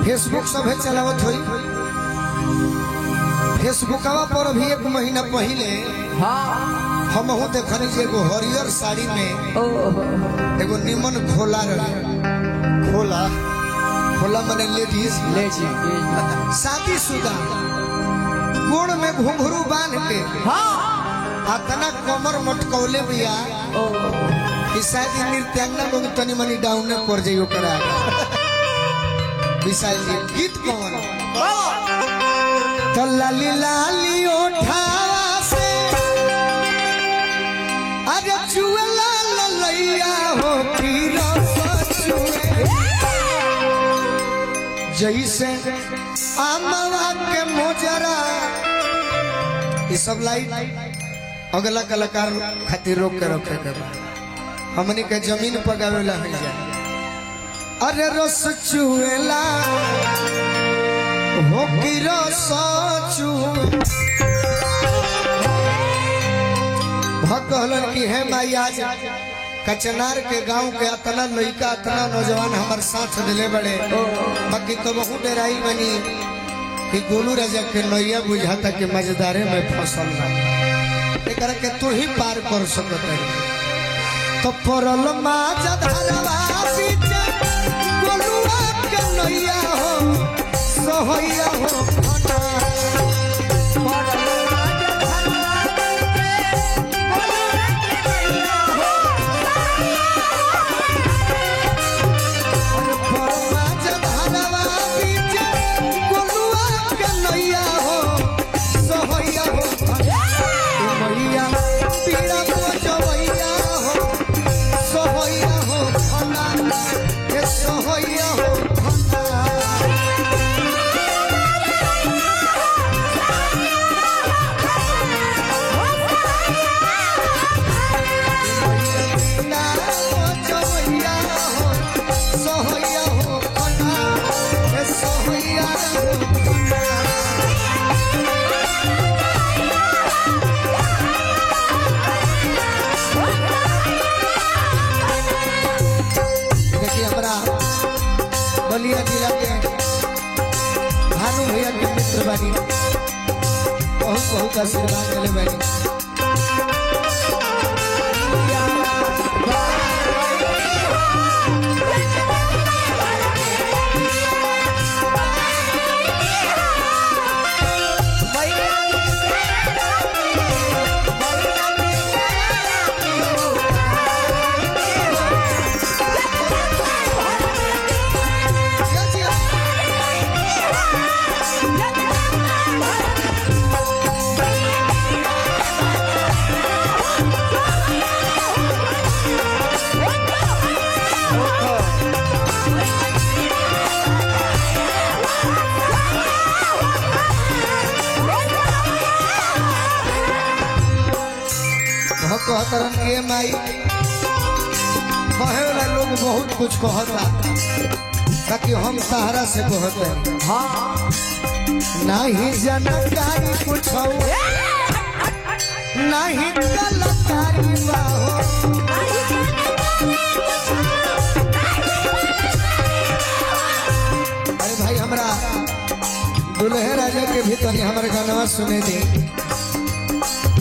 Facebook सब चलावत हुई फेसबुकवा पर भी 1 महीना पहले हम देखनी एगो हरियर साड़ी में एगो निमन खोला रहे खोला खोला माने लेडीज शादीशुदा गोड़ में घुंघरू बांध के अतना कमर मटकौले बिया कि शायद नृत्यांगना लोग तनी मनी डाउन कर जाइयो करा विशाल जी गीत कौन तो लाली लाली उठावा से अरे चुएला ललैया हो की रस चुए जैसे आमवा के मोजरा ये सब लाइट अगला कलाकार खातिर रोक के रखे के हमनी के जमीन पर गावेला हो जाए अरे रस चुएला हो की रस चुए भगवान की है माई आज कचनार के गांव के अतना लड़का अतना नौजवान हमारे साथ दिले बड़े बाकी तो बहुत डराई बनी कि गोलू राजा के नैया बुझाता कि मजेदारे में फसल ना के तू ही पार कर सकते तो परल माजा धरवा पीछे गोलुआ के नैया हो सोहैया हो बलिया जिला के भानु भैया के मित्र बानी बहुत बहुत आशीर्वाद मिले बानी कहतरन के माई कहे वाला लोग बहुत कुछ कहता ताकि हम सहारा से कहते नहीं जानकारी कुछ नहीं कलाकारी बाहो अरे भाई हमरा दुल्हे राजा के भीतर हमारे गाना सुने दी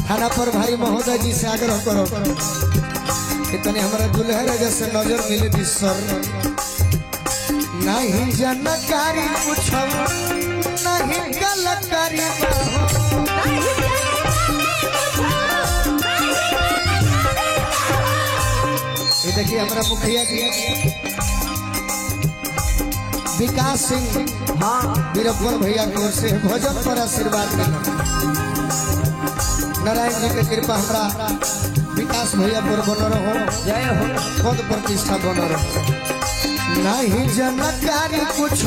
थाना पर भाई महोदय जी से आग्रह करो इतने हमारा दुल्हे राजा से नजर मिले दी सर नहीं जानकारी कुछ नहीं कलाकारी ये देखिए हमारा मुखिया जी विकास सिंह वीरप्पन भैया की ओर से भोजन पर आशीर्वाद मिला नारायण जी के कृपा हमारा विकास भैया पर बन रहो जय हो पद प्रतिष्ठा बन रहो नहीं जानकारी कुछ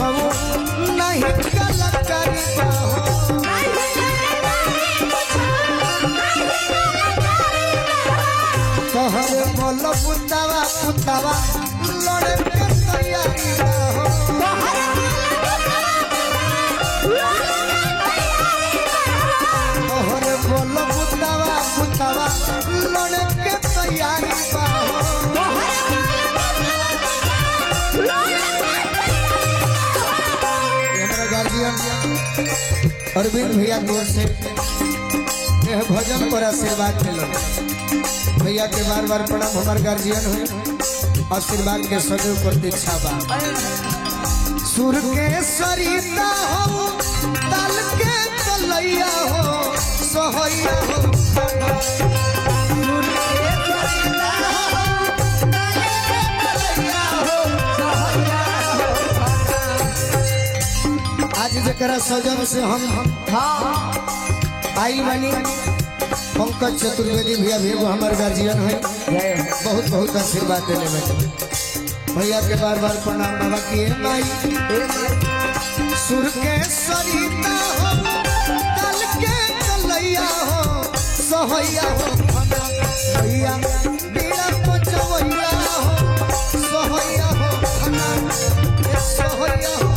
नहीं कलाकारी कहरे बोल पुतावा पुतावा लड़े के तैयारी हो कहरे बोल पुतावा पुतावा लड़े के तैयारी अरविंद भैया की ओर से यह भजन पर आशीर्वाद मिलो। भैया के बार बार प्रणाम। हमारे गार्जियन हुए आशीर्वाद के सदैव प्रतीक्षा बा। सुर के सरिता हो ताल के तलैया हो सोहैया हो सुर के सरिता हो ताल के तलैया हो सोहैया हो। आज जकरा सजन से हम आई बनी पंकज चतुर्वेदी भैया भी हमारे गार्जियन है। बहुत बहुत आशीर्वाद देने में भैया के बार बार प्रणाम। बाबा की माई सुर के सरिता हो ताल के तलैया हो सोहैया हो भैया बीड़ा पचवैया हो सोहैया हो सोहैया हो।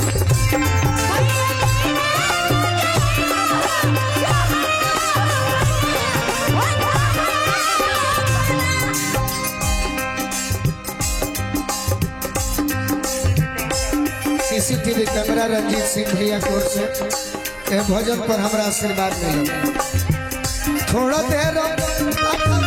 सीसीटीवी कैमरा रंजीत सिंह भैया की ओर से भजन पर हमारा आशीर्वाद मिला। थोड़ा देर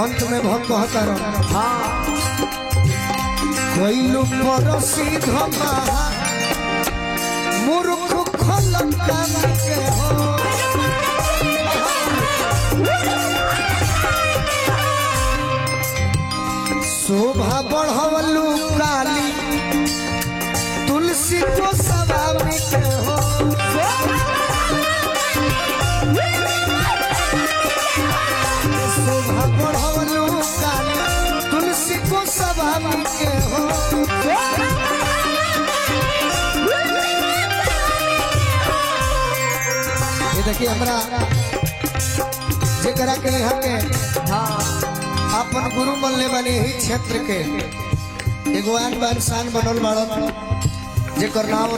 अंत में भक्त कहता रहो कोइलू परोसी धमा मूर्ख खलका के हो शोभा बढ़वलू काली तुलसी को सवामी के हो शोभा बढ़वलू काली तुलसी को सवामी के हो। ये देखिए हमरा जेकरा के यहाँ के अपन गुरु बनले बने ही क्षेत्र के एगो आन बान शान बनल बाड़न जेकर नाम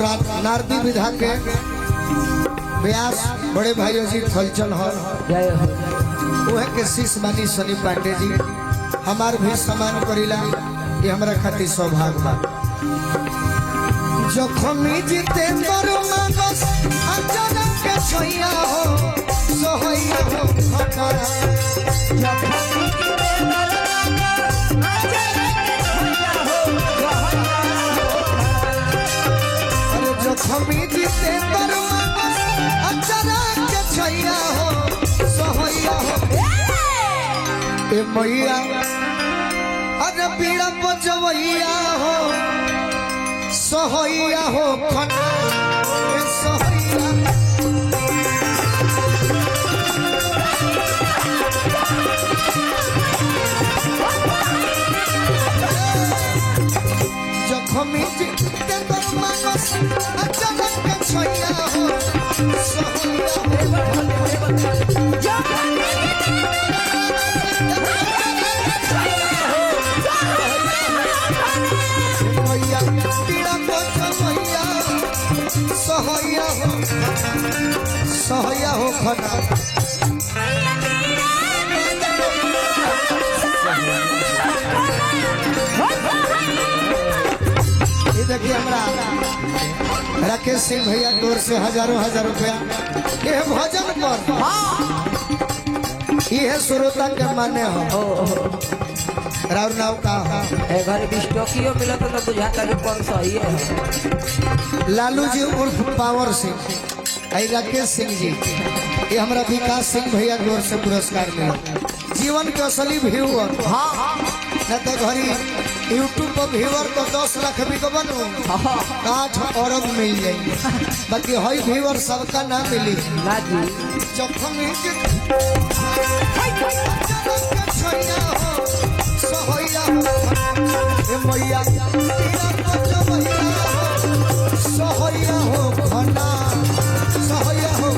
नारदी विधा के व्यास बड़े भाई जी थलचल हो वह के शिष्य बानी सनी पांडे जी हमार भी सम्मान करीला ये हमरा खातिर सौभाग्य बा। जखमी जितेंद्र मानस अचानक के छैया हो सोहैया हो खतरा जखमी जितेंद्र मानस अरे जखमी जितेंद्र मानस अचानक के छैया हो सोहैया हो ए मैया अरे पीड़ा पचवैया हो सोहैया हो फटा ए सोहैया जखमी जितेंद्र मानस अचानक के छैया हो सोहैया सोहैया हो खना ये देखिए हमरा राकेश सिंह भैया की ओर से हजारों हजार रुपया ये भजन पर ये श्रोता के मान्य हो राउर नाव का घर बिस्टोकियो मिला तो बुझाता कि कौन सही है। लालू जी उर्फ पावर सिंह आई राकेश सिंह जी ये हमारा विकास सिंह भैया की ओर से पुरस्कार मिला जीवन के असली व्यू न तो घड़ी यूट्यूब पर व्यूअर तो 10 लाख भी तो बनो 8 अरब मिल जाएंगे बाकी हई व्यूअर सबका ना मिली ना जी जखन छैया हो सहैया हो ए मैया तेरा बच्चा मैया हो सहैया हो घना सहैया हो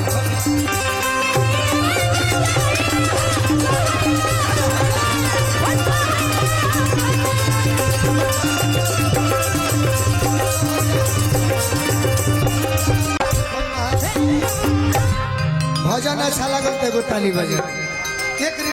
भजन अच्छा लगल तो एगो ताली बजा एक